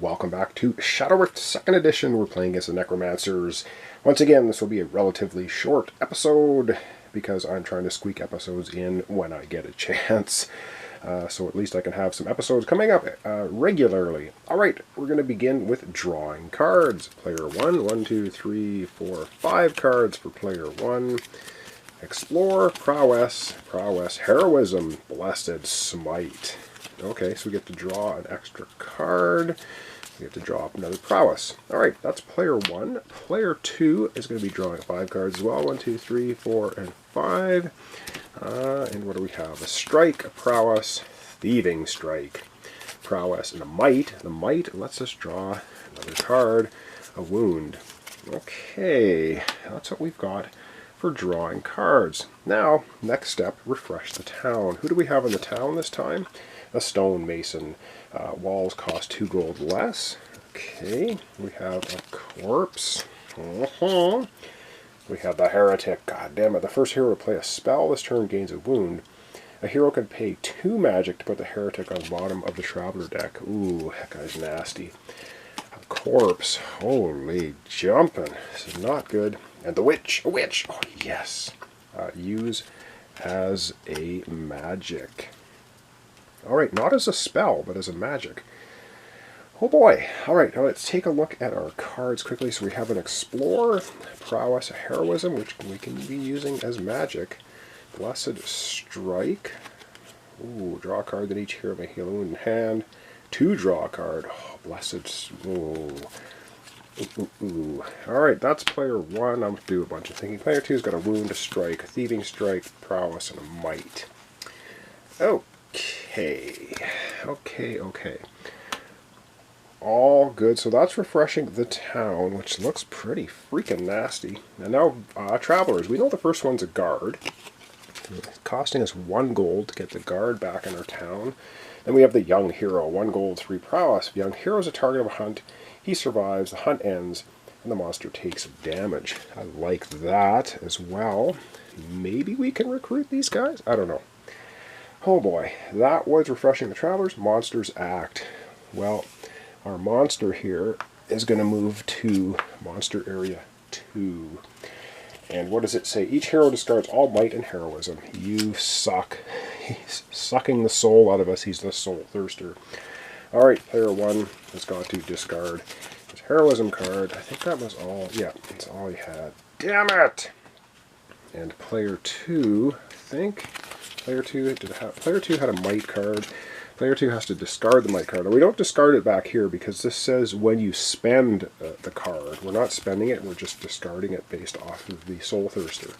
Welcome back to Shadow Rift 2nd Edition. We're playing against the Necromancers. Once again, this will be a relatively short episode because I'm trying to squeak episodes in when I get a chance. So at least I can have some episodes coming up regularly. Alright, we're going to begin with drawing cards. Player 1, 1, 2, 3, 4, 5 cards for player 1. Explore, Prowess, Heroism, Blessed Smite. Okay, so we get to draw an extra card. We get to draw up another Prowess. Alright, that's player 1. Player 2 is going to be drawing 5 cards as well. 1, 2, 3, 4, and 5. And what do we have? A Strike, a Prowess, Thieving Strike, Prowess, and a Might. The Might lets us draw another card, a Wound. Okay, that's what we've got for drawing cards. Now, next step, refresh the town. Who do we have in the town this time? A Stonemason. Walls cost 2 gold less. Okay, we have a Corpse. We have the Heretic. God damn it, the first hero to play a spell this turn gains a wound. A hero can pay 2 magic to put the Heretic on the bottom of the Traveler deck. Ooh, that guy's nasty. A Corpse. Holy jumping. This is not good. And the Witch. A Witch. Oh, yes. Use as a magic. Alright, not as a spell, but as a magic. Oh boy. Alright, now let's take a look at our cards quickly. So we have an Explore, Prowess, Heroism, which we can be using as magic. Blessed Strike. Ooh, draw a card that each hero may heal a wound in hand. 2 draw a card. Oh, Blessed. Ooh. Alright, that's player 1. I'm going to do a bunch of thinking. Player 2's got a Wound, a Strike, a Thieving Strike, Prowess, and a Might. Okay. All good. So that's refreshing the town, which looks pretty freaking nasty. And now, Travelers. We know the first one's a guard. It's costing us 1 gold to get the guard back in our town. Then we have the young hero. 1 gold, 3 prowess. If young hero is a target of a hunt, he survives, the hunt ends, and the monster takes damage. I like that as well. Maybe we can recruit these guys? I don't know. Oh boy, that was refreshing the Travelers. Monsters act. Well, our monster here is going to move to Monster Area 2. And what does it say? Each hero discards all might and heroism. You suck. He's sucking the soul out of us. He's the soul thirster. Alright, player 1 has got to discard his heroism card. I think that was all. Yeah, that's all he had. Damn it! And player 2, I think. Player 2 had a might card. Player 2 has to discard the might card. Now, we don't discard it back here because this says when you spend the card. We're not spending it, we're just discarding it based off of the Soul Thirster.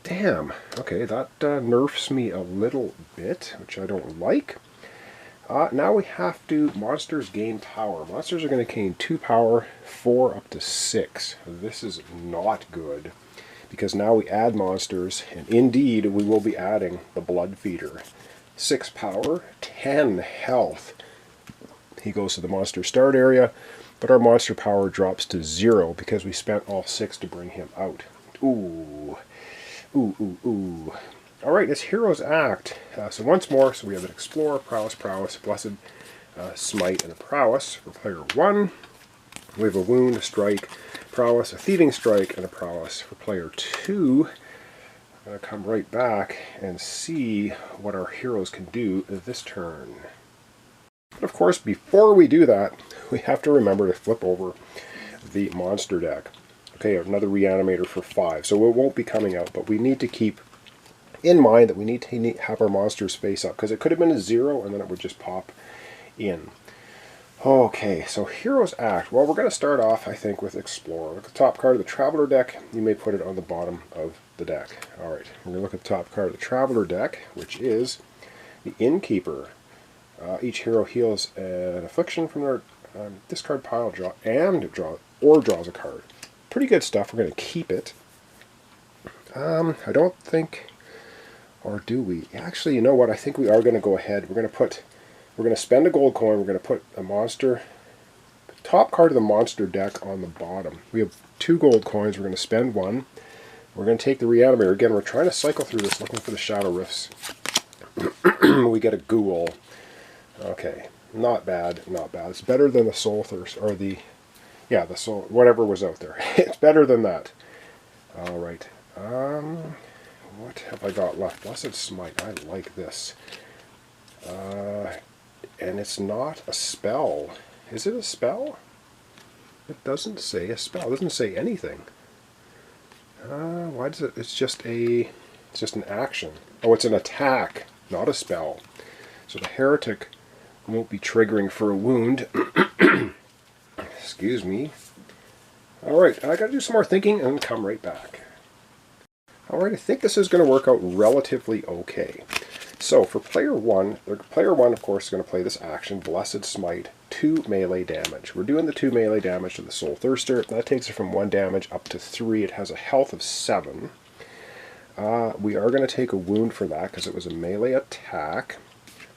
Damn. Okay, that nerfs me a little bit, which I don't like. Now we have to... Monsters gain power. Monsters are going to gain 2 power, 4 up to 6. This is not good, because now we add monsters, and indeed we will be adding the Blood Feeder. 6 power, 10 health. He goes to the monster start area, but our monster power drops to 0 because we spent all 6 to bring him out. Ooh. Alright, it's Hero's Act. So once more, so we have an Explorer, Prowess, Blessed Smite, and a Prowess for player 1. We have a Wound, a Strike, Prowess, a Thieving Strike, and a Prowess for player 2. I'm going to come right back and see what our heroes can do this turn. But of course, before we do that, we have to remember to flip over the monster deck. Okay, another Reanimator for 5. So it won't be coming out, but we need to keep in mind that we need to have our monsters face up, because it could have been a 0 and then it would just pop in. Okay, so Hero's Act. Well, we're going to start off, I think, with Explorer. Look at the top card of the Traveler deck. You may put it on the bottom of the deck. Alright, we're going to look at the top card of the Traveler deck, which is the Innkeeper. Each hero heals an affliction from their discard pile, draws a card. Pretty good stuff. We're going to keep it. I don't think... Or do we? Actually, you know what? I think we are going to go ahead. We're going to spend a gold coin. We're going to put a monster, top card of the monster deck on the bottom. We have 2 gold coins. We're going to spend 1. We're going to take the Reanimator. Again, we're trying to cycle through this looking for the Shadow Rifts. We get a Ghoul. Okay. Not bad, not bad. It's better than the Soul Thirst, or the, yeah, the Soul, whatever was out there. It's better than that. All right. What have I got left? Blessed Smite. I like this. And it's not a spell. Is it a spell? It doesn't say a spell. It doesn't say anything. Why does it? It's just an action. Oh, it's an attack, not a spell. So the heretic won't be triggering for a wound. Excuse me. Alright, I gotta do some more thinking and come right back. Alright, I think this is going to work out relatively okay. So for player 1, of course is going to play this action, Blessed Smite, 2 melee damage. We're doing the 2 melee damage to the Soul Thirster. That takes it from 1 damage up to 3. It has a health of 7. We are going to take a wound for that because it was a melee attack.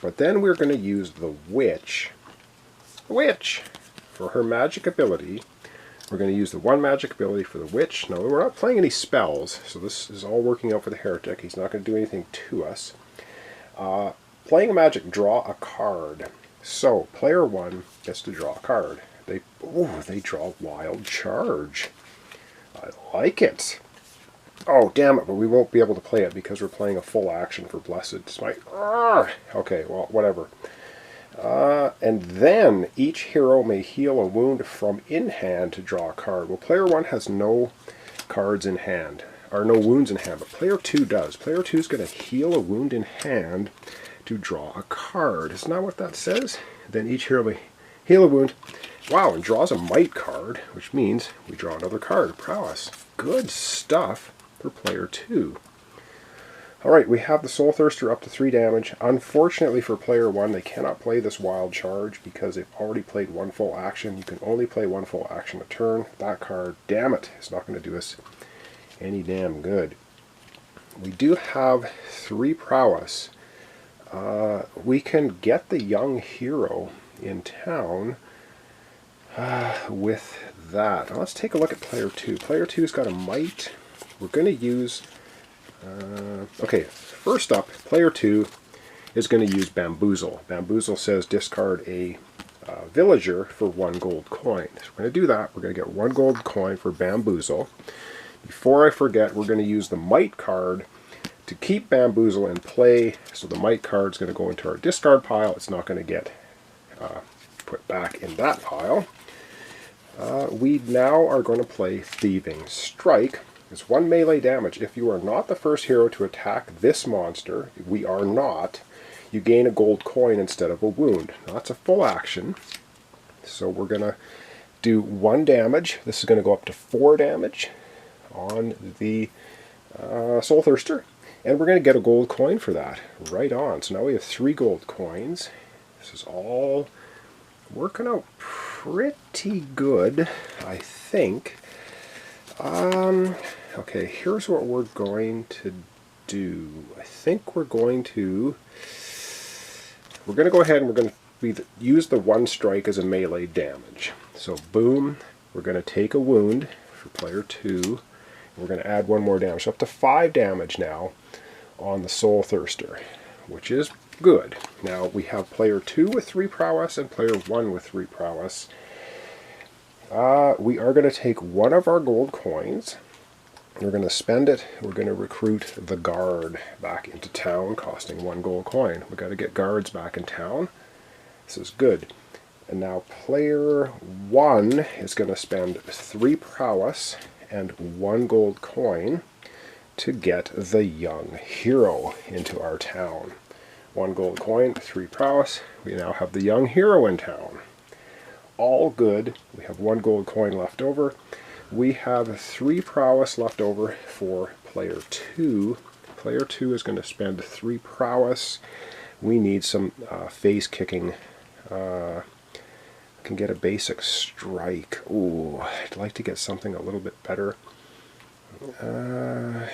But then we're going to use the Witch. For her magic ability. We're going to use the 1 magic ability for the Witch. No, we're not playing any spells, so this is all working out for the heretic. He's not going to do anything to us. Playing a magic, draw a card. So, player 1 gets to draw a card. They draw Wild Charge. I like it. Oh, damn it, but we won't be able to play it because we're playing a full action for Blessed Smite. Okay, well, whatever. And then each hero may heal a wound from in hand to draw a card. Well, player 1 has no cards in hand, or no wounds in hand, but player 2 does. Player 2 is going to heal a wound in hand to draw a card. Isn't that what that says? Then each hero may heal a wound. Wow, and draws a might card, which means we draw another card. Prowess. Good stuff for player 2. Alright, we have the Soul Thirster up to 3 damage. Unfortunately for player 1, they cannot play this Wild Charge because they've already played 1 full action. You can only play 1 full action a turn. That card, damn it, is not going to do us any damn good. We do have 3 prowess. We can get the young hero in town with that. Now let's take a look at player 2. Player 2's got a might. We're going to use... okay, first up, player 2 is going to use Bamboozle. Bamboozle says discard a villager for 1 gold coin. So we're going to do that. We're going to get 1 gold coin for Bamboozle. Before I forget, we're going to use the Might card to keep Bamboozle in play. So the Might card is going to go into our discard pile. It's not going to get put back in that pile. We now are going to play Thieving Strike. It's 1 melee damage. If you are not the first hero to attack this monster, we are not, you gain a gold coin instead of a wound. Now, that's a full action. So we're going to do 1 damage. This is going to go up to 4 damage on the Soul Thirster. And we're going to get a gold coin for that. Right on. So now we have 3 gold coins. This is all working out pretty good, I think. Okay, here's what we're going to do. I think we're going to go ahead and we're going to use the 1 strike as a melee damage. So boom, we're going to take a wound for player 2. We're going to add 1 more damage, so up to 5 damage now on the Soul Thirster, which is good. Now we have player 2 with 3 prowess and player 1 with 3 prowess. We are going to take 1 of our gold coins. We're going to spend it. We're going to recruit the guard back into town, costing 1 gold coin. We've got to get guards back in town. This is good. And now player 1 is going to spend 3 prowess and 1 gold coin to get the young hero into our town. 1 gold coin, 3 prowess. We now have the young hero in town. All good. We have 1 gold coin left over. We have 3 prowess left over for player 2. Player 2 is going to spend 3 prowess. We need some face kicking. Can get a basic strike. Ooh, I'd like to get something a little bit better. I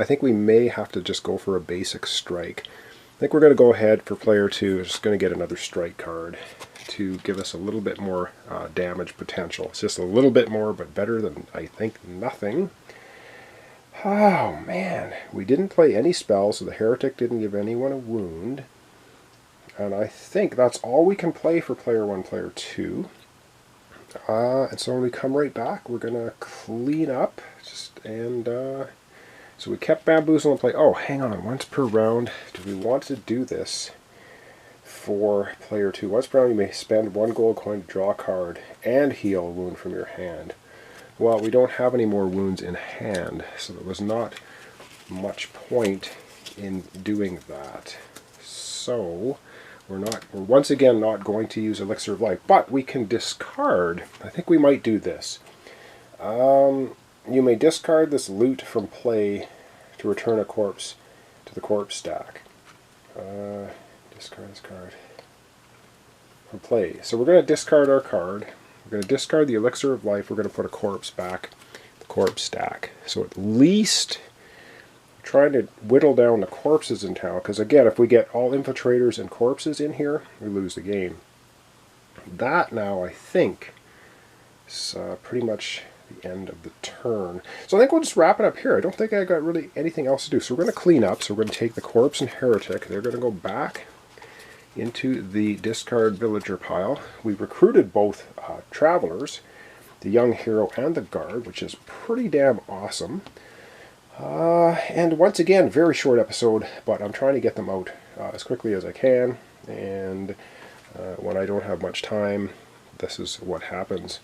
think we may have to just go for a basic strike. I think we're going to go ahead for player 2. Just going to get another strike card to give us a little bit more damage potential. It's just a little bit more, but better than, I think, nothing. Oh, man. We didn't play any spells, so the heretic didn't give anyone a wound. And I think that's all we can play for player 1, player 2. And so when we come right back, we're going to clean up. So we kept Bamboozle in play. Oh, hang on. Once per round, do we want to do this for player 2? Once per round, you may spend 1 gold coin to draw a card and heal a wound from your hand. Well, we don't have any more wounds in hand, so there was not much point in doing that. So we're once again not going to use Elixir of Life, but we can discard. I think we might do this. You may discard this loot from play to return a corpse to the corpse stack. Discard this card from play. So we're going to discard our card. We're going to discard the Elixir of Life. We're going to put a corpse back in the corpse stack. So at least trying to whittle down the corpses in town, because again, if we get all infiltrators and corpses in here, we lose the game. That now, I think, is pretty much the end of the turn. So I think we'll just wrap it up here. I don't think I got really anything else to do. So we're going to clean up. So we're going to take the corpse and heretic. They're going to go back into the discard villager pile. We recruited both travelers, the young hero and the guard, which is pretty damn awesome. And once again, very short episode, but I'm trying to get them out as quickly as I can, and when I don't have much time, this is what happens.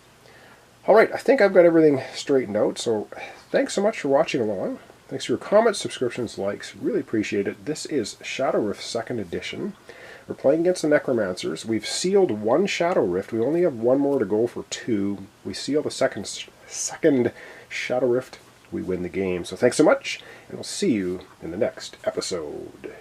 Alright, I think I've got everything straightened out, so thanks so much for watching along. Thanks for your comments, subscriptions, likes, really appreciate it. This is Shadow Rift 2nd Edition. We're playing against the Necromancers. We've sealed 1 Shadow Rift. We only have 1 more to go for 2. We seal the second Shadow Rift. We win the game. So thanks so much, and we'll see you in the next episode.